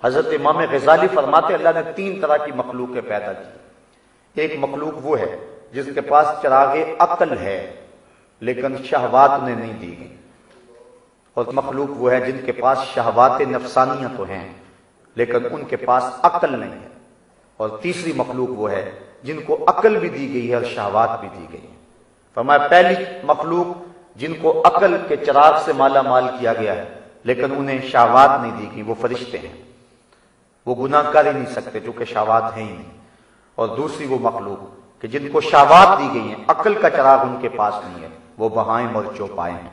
حضرت امام غزالی فرماتے اللہ نے 3 طرح کی مخلوقیں پیدا کی۔ ایک مخلوق وہ ہے جس کے پاس چراغ عقل ہے لیکن شہوات نے نہیں دی گئی، اور مخلوق وہ ہے جن کے پاس شہوات نفسانیہ تو ہیں لیکن ان کے پاس عقل نہیں ہے، اور تیسری مخلوق وہ ہے جن کو عقل بھی دی گئی ہے اور شہوات بھی دی گئی ہے۔ فرمایا پہلی مخلوق جن کو عقل کے چراغ سے مالا مال کیا گیا ہے لیکن انہیں شہوات نہیں دی گئی، وہ فرشتے ہیں، وہ گناہ کر ہی نہیں سکتے چونکہ شہوات ہیں ہی نہیں۔ اور دوسری وہ مخلوق کہ جن کو شہوات دی گئی ہیں، عقل کا چراغ ان کے پاس نہیں ہے، وہ بہائم اور چوپائے ہیں،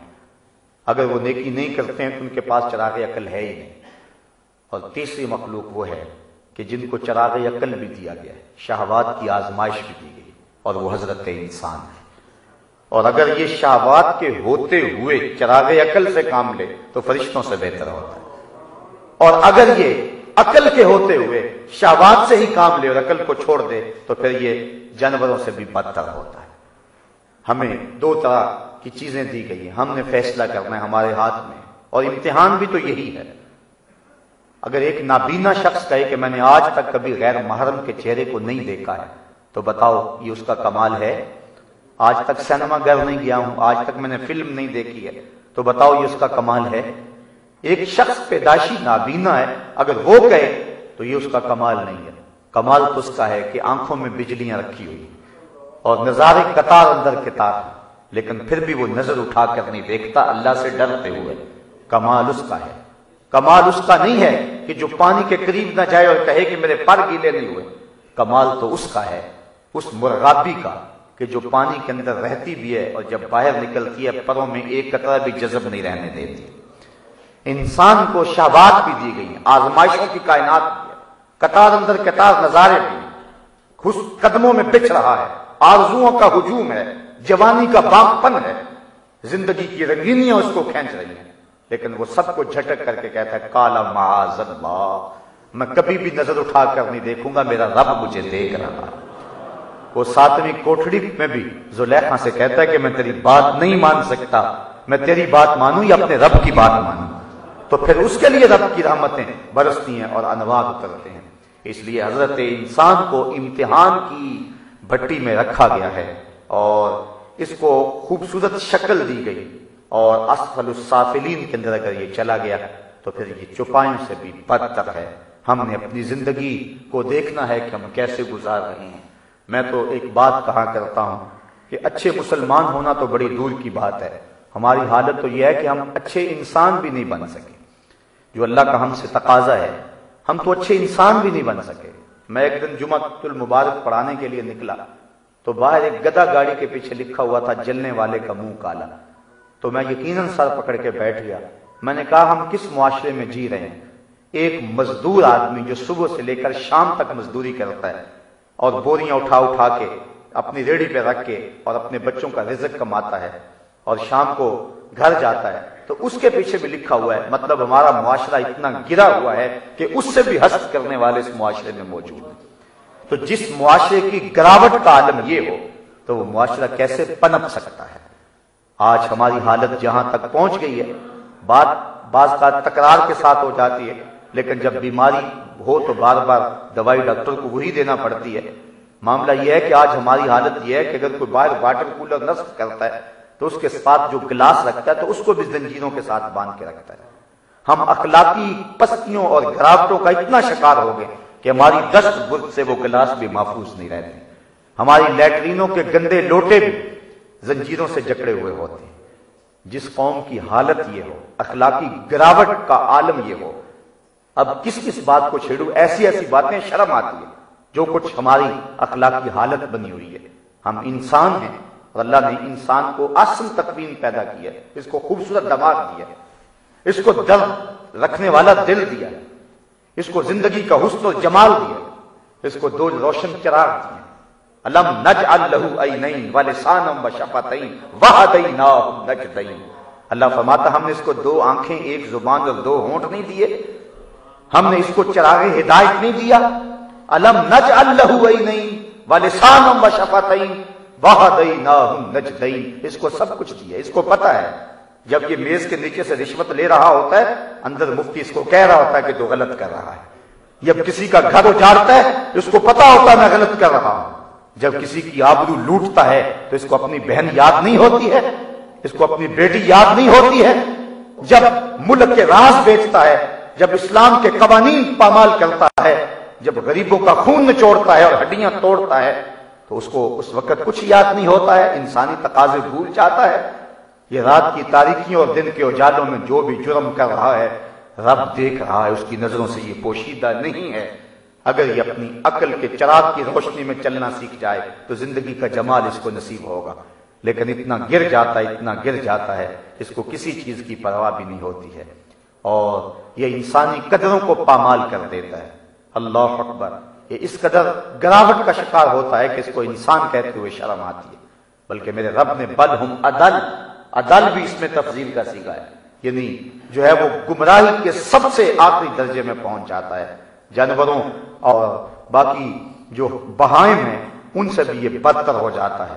اگر وہ نیکی نہیں کرتے ہیں تو ان کے پاس چراغ عقل ہے ہی نہیں۔ اور تیسری مخلوق وہ ہے کہ جن کو چراغ عقل بھی دیا گیا ہے، شہوات کی آزمائش بھی دی گئی، اور وہ حضرت انسان ہے۔ اور اگر یہ شہوات کے ہوتے ہوئے چراغ عقل سے کام لے تو فرشتوں سے بہتر ہوتا ہے، اور اگر یہ عقل کے ہوتے ہوئے شہوات سے ہی کام لے اور عقل کو چھوڑ دے تو پھر یہ جانوروں سے بھی بدتر ہوتا ہے۔ ہمیں 2 طرح کی چیزیں دی گئی ہیں، ہم نے فیصلہ کرنا ہے، ہمارے ہاتھ میں، اور امتحان بھی تو یہی ہے۔ اگر ایک نابینا شخص کہے کہ میں نے آج تک کبھی غیر محرم کے چہرے کو نہیں دیکھا ہے تو بتاؤ یہ اس کا کمال ہے؟ آج تک سینما گھر نہیں گیا ہوں، آج تک میں نے فلم نہیں دیکھی ہے تو بتاؤ یہ اس کا کمال ہے؟ ایک شخص پیدائشی نابینا ہے، اگر وہ کہے تو یہ اس کا کمال نہیں ہے۔ کمال تو اس کا ہے کہ آنکھوں میں بجلیاں رکھی ہوئی اور نظارے قطار اندر قطار ہیں، لیکن پھر بھی وہ نظر اٹھا کر نہیں دیکھتا اللہ سے ڈرتے ہوئے۔ کمال اس کا ہے۔ کمال اس کا نہیں ہے کہ جو پانی کے قریب نہ جائے اور کہے کہ میرے پر گیلے نہیں ہوئے۔ کمال تو اس کا ہے، اس مرغابی کا، کہ جو پانی کے اندر رہتی بھی ہے اور جب باہر نکلتی ہے پروں میں ایک قطرہ بھی جذب نہیں رہنے دیتی۔ انسان کو شہوات بھی دی گئی ہیں، آزمائشوں کی کائنات بھی ہے، قطار اندر قطار نظارے بھی ہیں، خود قدموں میں بچھ رہا ہے، آرزوؤں کا ہجوم ہے، جوانی کا بانپن ہے، زندگی کی رنگینیاں اس کو کھینچ رہی ہیں، لیکن وہ سب کو جھٹک کر کے کہتا ہے کالا معاذ اللہ، میں کبھی بھی نظر اٹھا کر نہیں دیکھوں گا، میرا رب مجھے دیکھ رہا ہے۔ وہ 7ویں کوٹھڑی میں بھی زلیخا سے کہتا ہے کہ میں تیری بات نہیں مان سکتا، میں تیری بات مانوں یا اپنے رب کی بات مانوں؟ تو پھر اس کے لیے رب کی رحمتیں برستی ہیں اور انوار اترتے ہیں۔ اس لیے حضرت انسان کو امتحان کی بھٹی میں رکھا گیا ہے اور اس کو خوبصورت شکل دی گئی، اور اسفل السافلین کے اندر اگر یہ چلا گیا تو پھر یہ چوپایوں سے بھی بدتر ہے۔ ہم نے اپنی زندگی کو دیکھنا ہے کہ ہم کیسے گزار رہے ہیں۔ میں تو ایک بات کہا کرتا ہوں کہ اچھے مسلمان ہونا تو بڑی دور کی بات ہے، ہماری حالت تو یہ ہے کہ ہم اچھے انسان بھی نہیں بن سکے، جو اللہ کا ہم سے تقاضا ہے، ہم تو اچھے انسان بھی نہیں بن سکے۔ میں ایک دن جمعہ المبارک پڑھانے کے لیے نکلا تو باہر ایک گدھا گاڑی کے پیچھے لکھا ہوا تھا جلنے والے کا منہ کالا، تو میں یقیناً سر پکڑ کے بیٹھ گیا۔ میں نے کہا ہم کس معاشرے میں جی رہے ہیں؟ ایک مزدور آدمی جو صبح سے لے کر شام تک مزدوری کرتا ہے اور بوریاں اٹھا اٹھا کے اپنی ریڑھی پہ رکھ کے اور اپنے بچوں کا رزق کماتا ہے اور شام کو گھر جاتا ہے، تو اس کے پیچھے بھی لکھا ہوا ہے، مطلب ہمارا معاشرہ اتنا گرا ہوا ہے کہ اس سے بھی حسد کرنے والے اس معاشرے میں موجود ہیں۔ تو جس معاشرے کی گراوٹ کا عالم یہ ہو تو وہ معاشرہ کیسے پنپ سکتا ہے؟ آج ہماری حالت جہاں تک پہنچ گئی ہے، بات بعض کا تکرار کے ساتھ ہو جاتی ہے، لیکن جب بیماری ہو تو بار بار دوائی ڈاکٹر کو وہی دینا پڑتی ہے۔ معاملہ یہ ہے کہ آج ہماری حالت یہ ہے کہ اگر کوئی باہر واٹر کولر نصب کرتا ہے تو اس کے ساتھ جو گلاس رکھتا ہے تو اس کو بھی زنجیروں کے ساتھ باندھ کے رکھتا ہے۔ ہم اخلاقی پستیوں اور گراوٹوں کا اتنا شکار ہو گئے کہ ہماری دست برد سے وہ گلاس بھی محفوظ نہیں رہتے، ہماری لیٹرینوں کے گندے لوٹے بھی زنجیروں سے جکڑے ہوئے ہوتے ہیں۔ جس قوم کی حالت یہ ہو، اخلاقی گراوٹ کا عالم یہ ہو، اب کس کس بات کو چھیڑوں؟ ایسی ایسی باتیں شرم آتی ہے جو کچھ ہماری اخلاقی حالت بنی ہوئی ہے۔ ہم انسان ہیں اور اللہ نے انسان کو اصل تقویم پیدا کی ہے، اس کو خوبصورت دماغ دیا ہے، اس کو درد رکھنے والا دل دیا ہے، اس کو زندگی کا حسن و جمال دیا ہے، اس کو 2 روشن چراغ دیے۔ الم نجعل له عینین ولسانا وشفتین وہدیناہ النجدین۔ اللہ فرماتا ہم نے اس کو 2 آنکھیں، 1 زبان اور 2 ہونٹ نہیں دیے؟ ہم نے اس کو چراغ ہدایت نہیں دیا؟ الم نجعل له عینین ولسانا وشفتین وہدیناہ النجدین۔ اس کو سب کچھ دیا، اس کو پتا ہے جب یہ میز کے نیچے سے رشوت لے رہا ہوتا ہے، اندر مفتی اس کو کہہ رہا ہوتا ہے کہ تو غلط کر رہا ہے، جب کسی کا گھر اجاڑتا ہے اس کو پتا ہوتا ہے میں غلط کر رہا ہوں، جب کسی کی آبرو لوٹتا ہے تو اس کو اپنی بہن یاد نہیں ہوتی ہے، اس کو اپنی بیٹی یاد نہیں ہوتی ہے، جب ملک کے راز بیچتا ہے، جب اسلام کے قوانین پامال کرتا ہے، جب غریبوں کا خون نچوڑتا ہے اور ہڈیاں توڑتا ہے تو اس کو اس وقت کچھ یاد نہیں ہوتا ہے، انسانی تقاضے بھول جاتا ہے۔ یہ رات کی تاریکیوں اور دن کے اجالوں میں جو بھی جرم کر رہا ہے رب دیکھ رہا ہے، اس کی نظروں سے یہ پوشیدہ نہیں ہے۔ اگر یہ اپنی عقل کے چراغ کی روشنی میں چلنا سیکھ جائے تو زندگی کا جمال اس کو نصیب ہوگا، لیکن اتنا گر جاتا ہے اس کو کسی چیز کی پرواہ بھی نہیں ہوتی ہے، اور یہ انسانی قدروں کو پامال کر دیتا ہے۔ اللہ اکبر، یہ اس قدر گراوٹ کا شکار ہوتا ہے کہ اس کو انسان کہتے ہوئے شرم آتی ہے، بلکہ میرے رب نے بل ہم عدل بھی اس میں تفضیل کا صیغہ ہے، یعنی جو ہے وہ گمراہی کے سب سے آخری درجے میں پہنچ جاتا ہے۔ جانوروں اور باقی جو بہائم ہیں ان سے بھی یہ بدتر ہو جاتا ہے۔